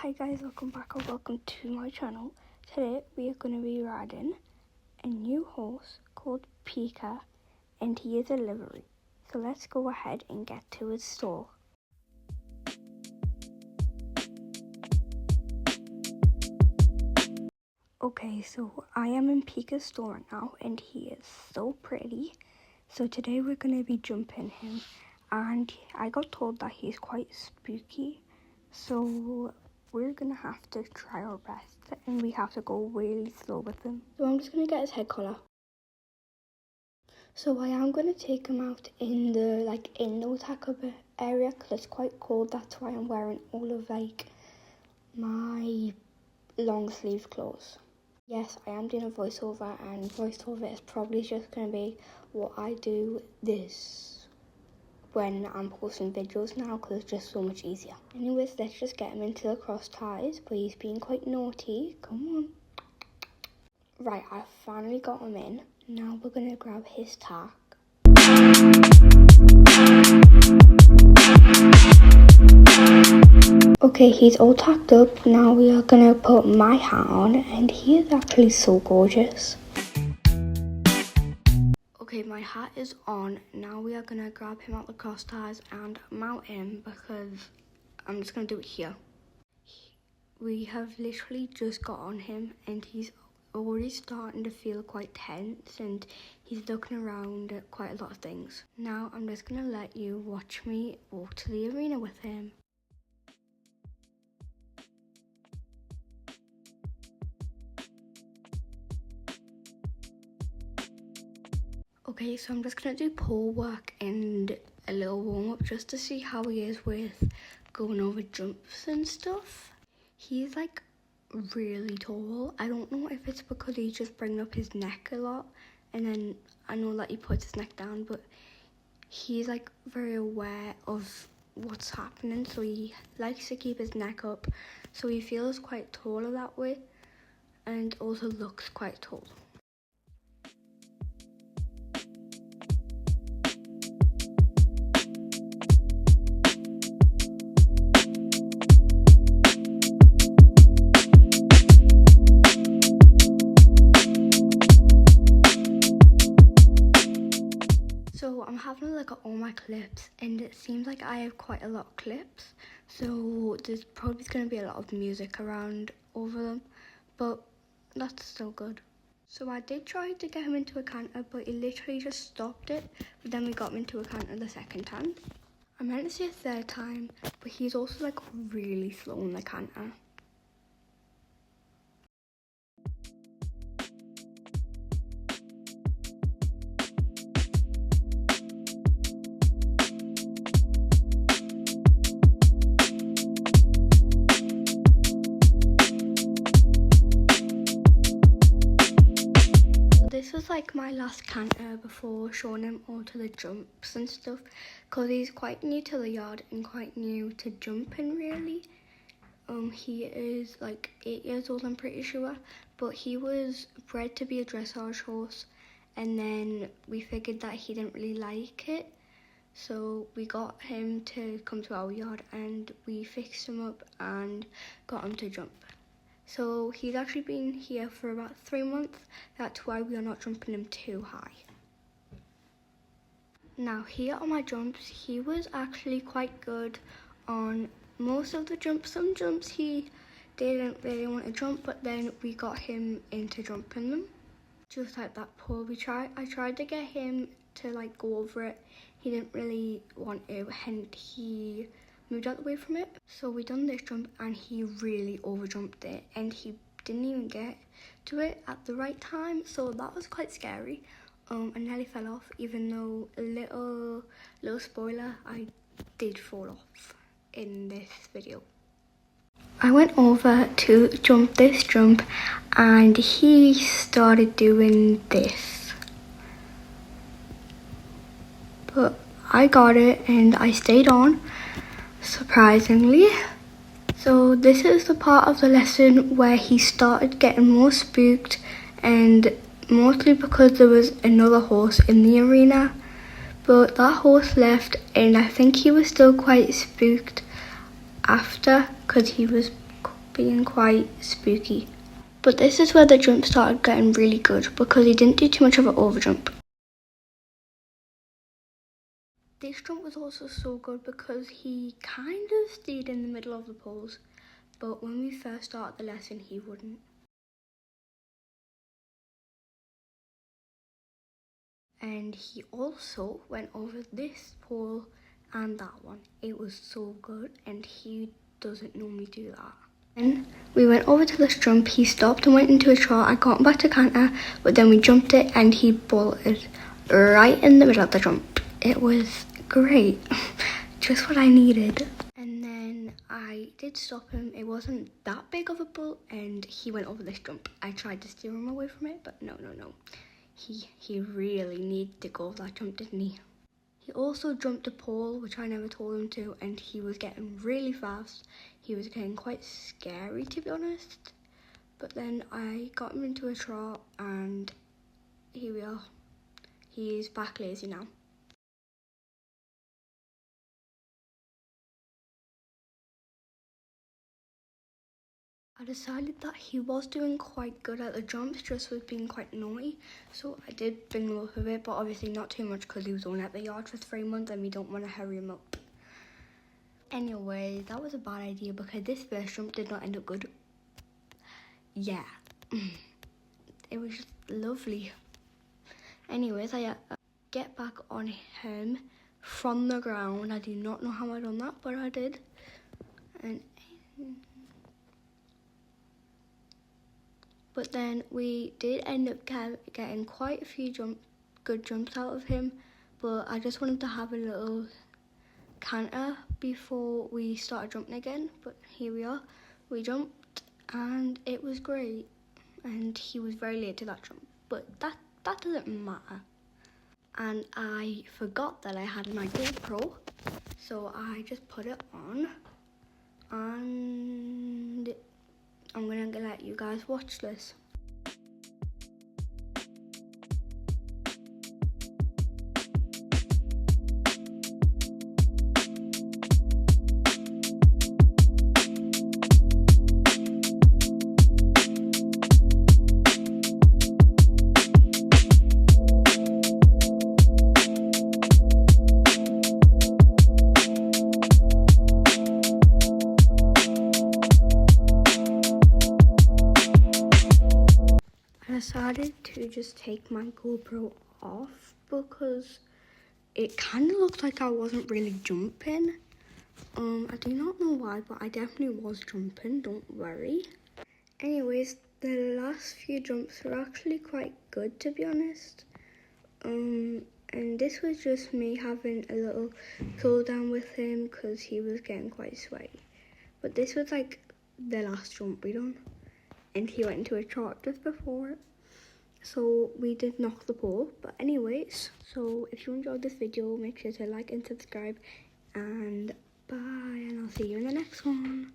Hi guys, welcome back or welcome to my channel. Today we are going to be riding a new horse called Pika, and he is a livery. So let's go ahead and get to his stall. Okay, so I am in Pika's store now and he is so pretty. So today we're going to be jumping him, and I got told that he's quite spooky. So we're gonna have to try our best, and we have to go really slow with him. So I'm just gonna get his head collar. So I am gonna take him out in the indoor type of area because it's quite cold. That's why I'm wearing all of my long sleeve clothes. Yes, I am doing a voiceover, and voiceover is probably just gonna be what I do when I'm posting videos now because it's just so much easier. Anyways, let's just get him into the cross ties, but he's being quite naughty. Come on. Right, I finally got him in. Now we're going to grab his tack. Okay, he's all tacked up. Now we are going to put my hat on, and he is actually so gorgeous. Okay, my hat is on. Now we are going to grab him out the cross ties and mount him because I'm just going to do it here. We have literally just got on him and he's already starting to feel quite tense and he's looking around at quite a lot of things. Now I'm just going to let you watch me walk to the arena with him. Okay, so I'm just going to do pole work and a little warm-up just to see how he is with going over jumps and stuff. He's really tall. I don't know if it's because he's just bringing up his neck a lot, and then I know that he puts his neck down, but he's very aware of what's happening, so he likes to keep his neck up, so he feels quite taller that way and also looks quite tall. So I'm having a look at all my clips, and it seems like I have quite a lot of clips, so there's probably going to be a lot of music around over them, but that's still good. So I did try to get him into a canter, but he literally just stopped it, but then we got him into a canter the second time. I meant to say a third time, but he's also really slow in the canter. This was my last canter before showing him all to the jumps and stuff, because he's quite new to the yard and quite new to jumping really. He is 8 years old, I'm pretty sure, but he was bred to be a dressage horse, and then we figured that he didn't really like it, so we got him to come to our yard and we fixed him up and got him to jump. So he's actually been here for about 3 months. That's why we are not jumping him too high. Now here on my jumps, he was actually quite good on most of the jumps. Some jumps he didn't really want to jump, but then we got him into jumping them. Just like that pole, I tried to get him to go over it. He didn't really want to, and he moved out the way from it. So we done this jump and he really overjumped it, and he didn't even get to it at the right time, so that was quite scary. I nearly fell off, even though a little spoiler, I did fall off in this video. I went over to jump this jump and he started doing this, but I got it and I stayed on, surprisingly. So this is the part of the lesson where he started getting more spooked, and mostly because there was another horse in the arena, but that horse left and I think he was still quite spooked after because he was being quite spooky. But this is where the jump started getting really good because he didn't do too much of an overjump. This jump was also so good because he kind of stayed in the middle of the poles, but when we first started the lesson he wouldn't. And he also went over this pole and that one. It was so good and he doesn't normally do that. Then we went over to this jump, he stopped and went into a trot. I got him back to canter, but then we jumped it and he bolted right in the middle of the jump. It was great, just what I needed. And then I did stop him. It wasn't that big of a bolt and he went over this jump. I tried to steer him away from it, but no. He really needed to go over that jump, didn't he? He also jumped a pole, which I never told him to, and he was getting really fast. He was getting quite scary, to be honest. But then I got him into a trot, and here we are. He's back lazy now. I decided that he was doing quite good at the jumps, just was being quite naughty. So I did bring him up a bit, but obviously not too much because he was only at the yard for 3 months and we don't want to hurry him up. Anyway, that was a bad idea because this first jump did not end up good. Yeah, it was just lovely. Anyways, I get back on him from the ground. I do not know how I done that, but I did. But then we did end up getting quite a few good jumps out of him. But I just wanted to have a little canter before we started jumping again. But here we are. We jumped and it was great. And he was very late to that jump. But that doesn't matter. And I forgot that I had my GoPro. So I just put it on. And I'm gonna let you guys watch this. I decided to just take my GoPro off because it kind of looked like I wasn't really jumping. I do not know why, but I definitely was jumping, don't worry. Anyways, the last few jumps were actually quite good, to be honest. And this was just me having a little cool down with him because he was getting quite sweaty. But this was like the last jump we done. And he went into a trot just before it. So we did knock the pole. But anyways, so if you enjoyed this video, make sure to like and subscribe. And bye, and I'll see you in the next one.